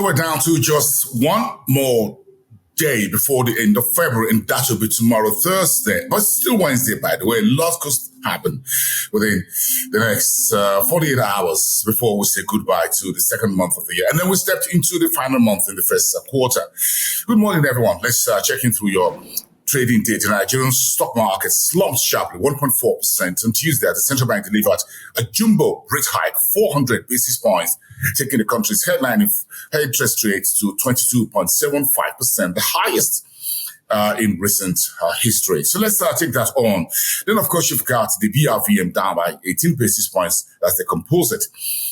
So we're down to just one more day before the end of February, and that will be tomorrow, Thursday. But still Wednesday, by the way. Lots could happen within the next 48 hours before we say goodbye to the second month of the year. And then we stepped into the final month in the first quarter. Good morning, everyone. Let's check in through your trading day. The Nigerian stock market slumped sharply, 1.4%. On Tuesday, the central bank delivered a jumbo rate hike, 400 basis points, taking the country's headline interest rate to 22.75%, the highest in recent history. So let's take that on. Then, of course, you've got the BRVM down by 18 basis points as they composite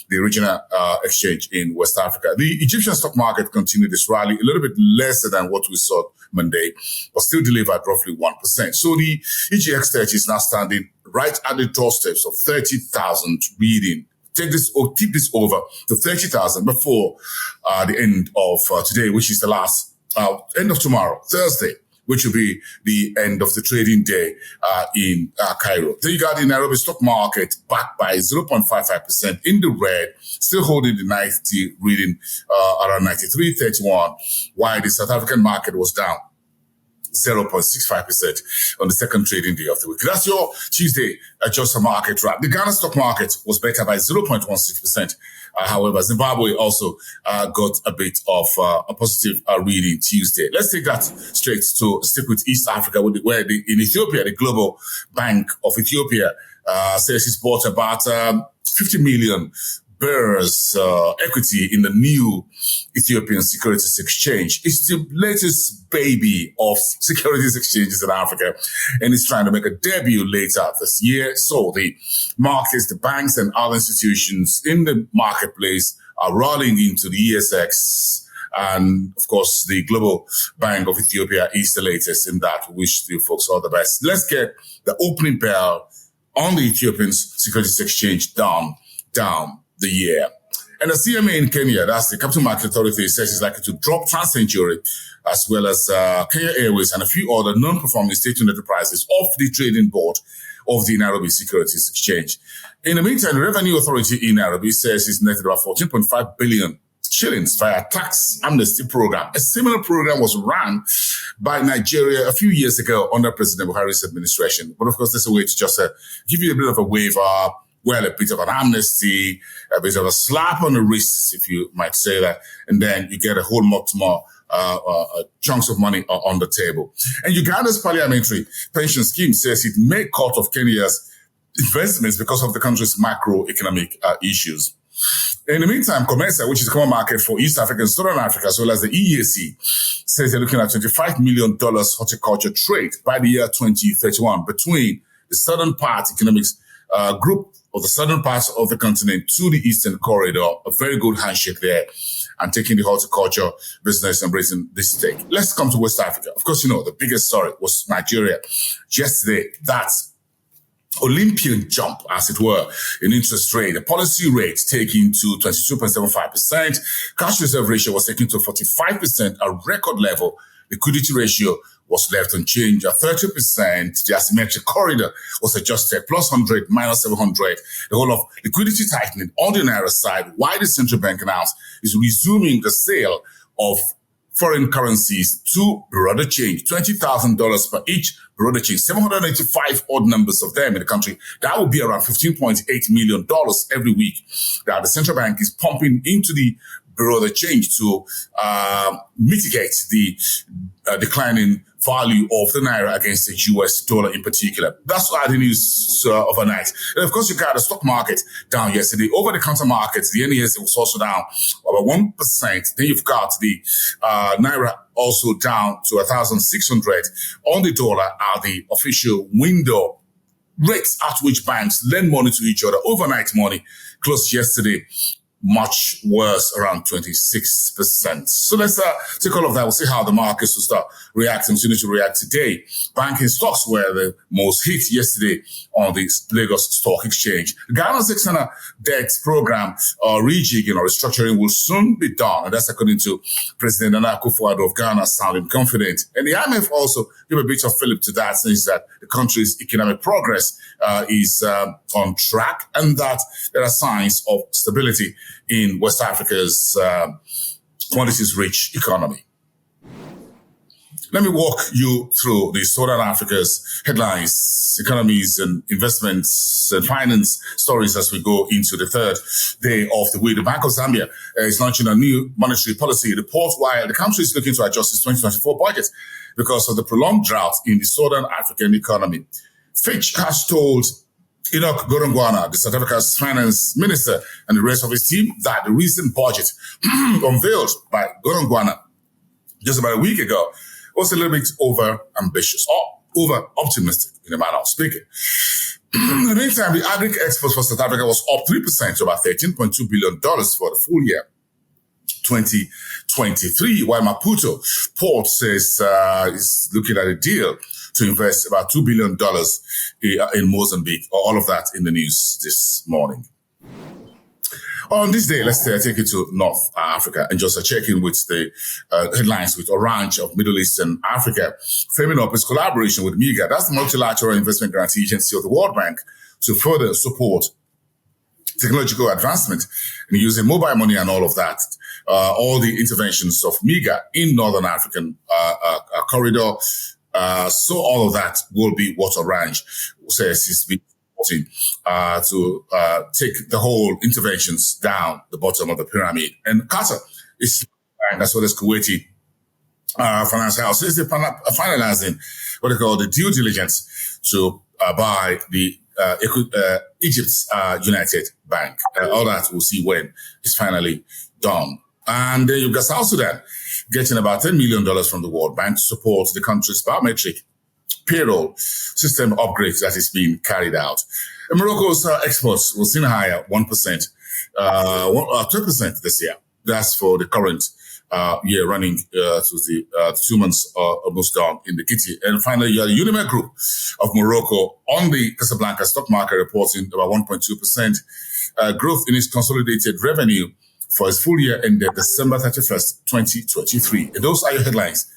the regional exchange in West Africa. The Egyptian stock market continued its rally, a little bit lesser than what we saw Monday, but still delivered roughly 1%. So the EGX 30 is now standing right at the doorsteps of 30,000 reading. Take this or tip this over to 30,000 before the end of today, which is the last end of tomorrow, Thursday, which will be the end of the trading day in Cairo. Then you got the Nairobi stock market back by 0.55% in the red, still holding the 90 reading around 93.31, while the South African market was down 0.65% on the second trading day of the week. That's your Tuesday adjusted market wrap. The Ghana stock market was better by 0.16%. However, Zimbabwe also got a bit of a positive reading Tuesday. Let's take that straight to stick with East Africa, where in Ethiopia, the Global Bank of Ethiopia says it's bought about 50mn Birr's equity in the new Ethiopian Securities Exchange. It's the latest baby of securities exchanges in Africa, and it's trying to make a debut later this year. So the markets, the banks, and other institutions in the marketplace are rolling into the ESX. And of course, the Global Bank of Ethiopia is the latest in that. We wish you folks all the best. Let's get the opening bell on the Ethiopian Securities Exchange down the year. And the CMA in Kenya, that's the Capital Market Authority, says it's likely to drop TransCentury as well as Kenya Airways and a few other non-performing state-owned enterprises off the trading board of the Nairobi Securities Exchange. In the meantime, the Revenue Authority in Nairobi says it's netted about 14.5 billion shillings via tax amnesty program. A similar program was run by Nigeria a few years ago under President Buhari's administration. But of course, there's a way to just give you a bit of a waiver, well, a bit of an amnesty, a bit of a slap on the wrist, if you might say that, and then you get a whole lot more chunks of money on the table. And Uganda's parliamentary pension scheme says it may cut off Kenya's investments because of the country's macroeconomic issues. In the meantime, COMESA, which is the common market for East Africa and Southern Africa, as well as the EAC, says they're looking at $25 million horticulture trade by the year 2031 between the Southern Part Economics Group of the southern parts of the continent to the eastern corridor. A very good handshake there, and taking the horticulture business and raising this stake. Let's come to West Africa. Of course, you know, the biggest story was Nigeria. Yesterday, that's Olympian jump, as it were, in interest rate. The policy rate taken to 22.75%. Cash reserve ratio was taken to 45%, a record level. Liquidity ratio was left unchanged at 30%. The asymmetric corridor was adjusted plus 100, minus 700. The whole of liquidity tightening on the Naira side, while the central bank announced is resuming the sale of foreign currencies to brother change, $20,000 per each brother change, 785 odd numbers of them in the country. That would be around $15.8 million every week that the central bank is pumping into the brother change to mitigate the declining value of the Naira against the US dollar in particular. That's the news overnight. And of course, you got the stock market down yesterday. Over-the-counter markets, the NES was also down about 1%. Then you've got the Naira also down to 1,600 on the dollar at the official window. Rates at which banks lend money to each other. Overnight money closed yesterday much worse, around 26%. So let's take all of that. We'll see how the markets will start reacting, continue to react today. Banking stocks were the most hit yesterday on the Lagos Stock Exchange. Ghana's external debt program rejigging or restructuring will soon be done. And that's according to President Nana Akufo-Addo of Ghana, sounding confident. And the IMF also gave a bit of fillip to that, since that the country's economic progress is on track and that there are signs of stability in West Africa's commodities-rich economy. Let me walk you through the Southern Africa's headlines, economies and investments and finance stories as we go into the third day of the week. The Bank of Zambia is launching a new monetary policy report while the country is looking to adjust its 2024 budget because of the prolonged drought in the Southern African economy. Fitch has told Enoch Godongwana, the South Africa's finance minister, and the rest of his team that the recent budget unveiled by Godongwana just about a week ago was a little bit over-ambitious or over-optimistic in a manner of speaking. In the meantime, the agri export for South Africa was up 3% to about $13.2 billion for the full year 2023, while Maputo Port says is looking at a deal to invest about $2 billion in Mozambique. All of that in the news this morning. On this day, let's take you to North Africa and just check in with the headlines with Orange of Middle East and Africa, framing up its collaboration with MIGA. That's the Multilateral Investment Guarantee Agency of the World Bank to further support technological advancement and using mobile money and all of that. All the interventions of MIGA in Northern African corridor. So all of that will be what Orange says is being to take the whole interventions down the bottom of the pyramid. And Qatar is, that's what is Kuwaiti finance house is finalizing what they call the due diligence to buy the Egypt's United Bank. All that we'll see when it's finally done. And then you've got South Sudan getting about $10 million from the World Bank to support the country's biometric payroll system upgrades that is being carried out. And Morocco's exports will see higher 1%, 2% this year. That's for the current year running to the 2 months almost done in the kitty. And finally, you have the Unimed Group of Morocco on the Casablanca stock market reporting about 1.2% growth in its consolidated revenue for its full year ended December 31st, 2023. And those are your headlines.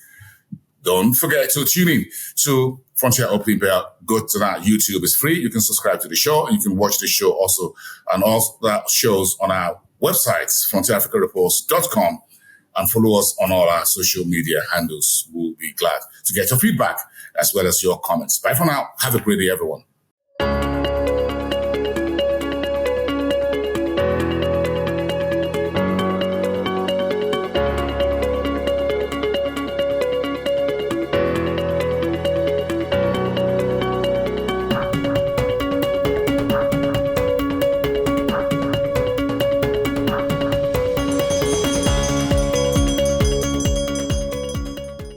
Don't forget to tune in to Frontier Opening Bell. Go to that. YouTube is free. You can subscribe to the show and you can watch the show also and all that shows on our websites, frontierafricareports.com, and follow us on all our social media handles. We'll be glad to get your feedback as well as your comments. Bye for now. Have a great day, everyone.